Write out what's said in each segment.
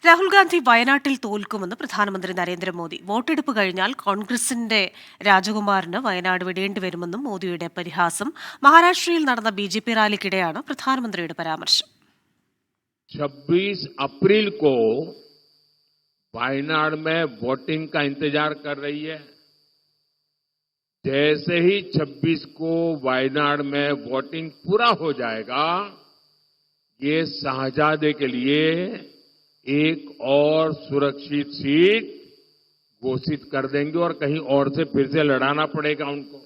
രാഹുൽ ഗാന്ധി വയനാട്ടിൽ തോൽക്കുമെന്ന് പ്രധാനമന്ത്രി നരേന്ദ്രമോദി. വോട്ടെടുപ്പ് കഴിഞ്ഞാൽ കോൺഗ്രസിന്റെ രാജകുമാരന് വയനാട് വിടേണ്ടി വരുമെന്നും മോദിയുടെ പരിഹാസം. മഹാരാഷ്ട്രയിൽ നടന്ന ബി.ജെ.പി റാലിക്കിടെയാണ് പ്രധാനമന്ത്രിയുടെ പരാമർശം. 26 अप्रैल को वायनाड में वोटिंग का इंतजार कर रही है। जैसे ही 26 को वायनाड में वोटिंग पूरा हो जाएगा, ये शाहजादे के लिए एक और सुरक्षित सीट घोषित कर देंगे और कहीं और से फिर से लड़ाना पड़ेगा उनको,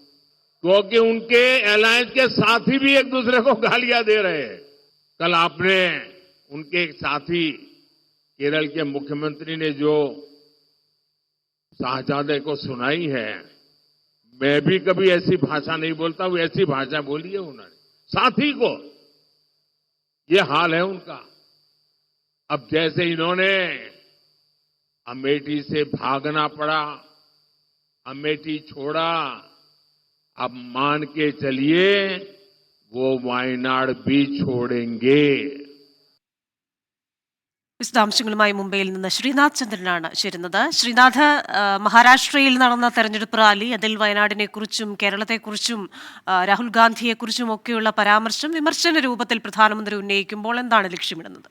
क्योंकि उनके अलायंस के साथी भी एक दूसरे को गालियां दे रहे हैं। कल आपने उनके एक साथी केरल के मुख्यमंत्री ने जो शाहजादे को सुनाई है, मैं भी कभी ऐसी भाषा नहीं बोलता, वो ऐसी भाषा बोली है उन्होंने साथी को। ये हाल है उनका। अब जैसे इन्होंने अमेठी से भागना पड़ा, अमेठी छोड़ा, अब मान के चलिए वो वायनाड भी छोड़ेंगे। വിശദാംശങ്ങളുമായി മുംബൈയിൽ നിന്ന് ശ്രീനാഥ് ചന്ദ്രനാണ് ചേരുന്നത്. ശ്രീനാഥ്, മഹാരാഷ്ട്രയിൽ നടന്ന തെരഞ്ഞെടുപ്പ് റാലി, അതിൽ വയനാടിനെക്കുറിച്ചും കേരളത്തെക്കുറിച്ചും രാഹുൽ ഗാന്ധിയെക്കുറിച്ചും ഒക്കെയുള്ള പരാമർശം വിമർശന രൂപത്തിൽ പ്രധാനമന്ത്രി ഉന്നയിക്കുമ്പോൾ എന്താണ് ലക്ഷ്യമിടുന്നത്?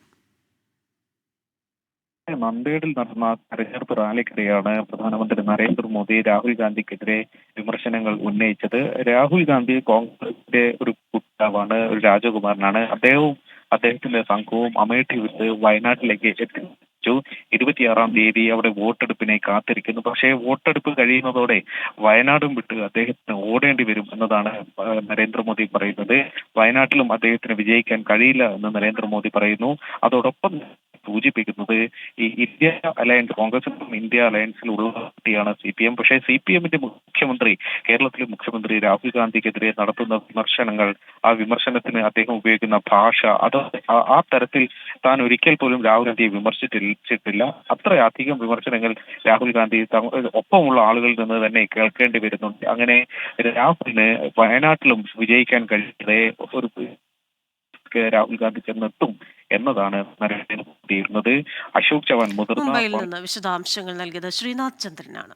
നന്ദേഡിൽ നടന്ന തെരഞ്ഞെടുപ്പ് റാലിക്കിടെയാണ് പ്രധാനമന്ത്രി നരേന്ദ്രമോദി രാഹുൽ ഗാന്ധിക്കെതിരെ വിമർശനങ്ങൾ ഉന്നയിച്ചത്. രാഹുൽ ഗാന്ധി കോൺഗ്രസിന്റെ ഒരു കുട്ടാവാണ്, ഒരു രാജകുമാരനാണ്. അദ്ദേഹത്തിന്റെ സംഘവും അമേഠി വിട്ട് വയനാട്ടിലേക്ക് എത്തിച്ചു. 26-ാം തീയതി അവിടെ വോട്ടെടുപ്പിനെ കാത്തിരിക്കുന്നു. പക്ഷേ വോട്ടെടുപ്പ് കഴിയുന്നതോടെ വയനാടും വിട്ട് അദ്ദേഹത്തിന് ഓടേണ്ടി വരും എന്നതാണ് നരേന്ദ്രമോദി പറയുന്നത്. വയനാട്ടിലും അദ്ദേഹത്തിന് വിജയിക്കാൻ കഴിയില്ല എന്ന് നരേന്ദ്രമോദി പറയുന്നു. അതോടൊപ്പം സൂചിപ്പിക്കുന്നത് ഈ ഇന്ത്യ അലയൻസ്, കോൺഗ്രസിനും ഇന്ത്യ അലയൻസിലുള്ള പാർട്ടിയാണ് CPM. പക്ഷേ CPMന്റെ മുഖ്യമന്ത്രി, കേരളത്തിലെ മുഖ്യമന്ത്രി രാഹുൽ ഗാന്ധിക്കെതിരെ നടത്തുന്ന വിമർശനങ്ങൾ, ആ വിമർശനത്തിന് അദ്ദേഹം ഉപയോഗിക്കുന്ന ഭാഷ, അത് ആ തരത്തിൽ താൻ ഒരിക്കൽ പോലും രാഹുൽ ഗാന്ധിയെ വിമർശിച്ചിട്ടില്ല. അത്രയധികം വിമർശനങ്ങൾ രാഹുൽ ഗാന്ധി ഒപ്പമുള്ള ആളുകളിൽ നിന്ന് തന്നെ കേൾക്കേണ്ടി വരുന്നുണ്ട്. അങ്ങനെ രാഹുലിന് വയനാട്ടിലും വിജയിക്കാൻ കഴിയാതെ ഒരു രാഹുൽ ഗാന്ധി ചെന്നെത്തും എന്നതാണ് നരേന്ദ്രമോദി. അശോക് ചവാൻ, മുതിർന്ന മുംബൈയിൽ നിന്ന് വിശദാംശങ്ങൾ നൽകിയത് ശ്രീനാഥ് ചന്ദ്രനാണ്.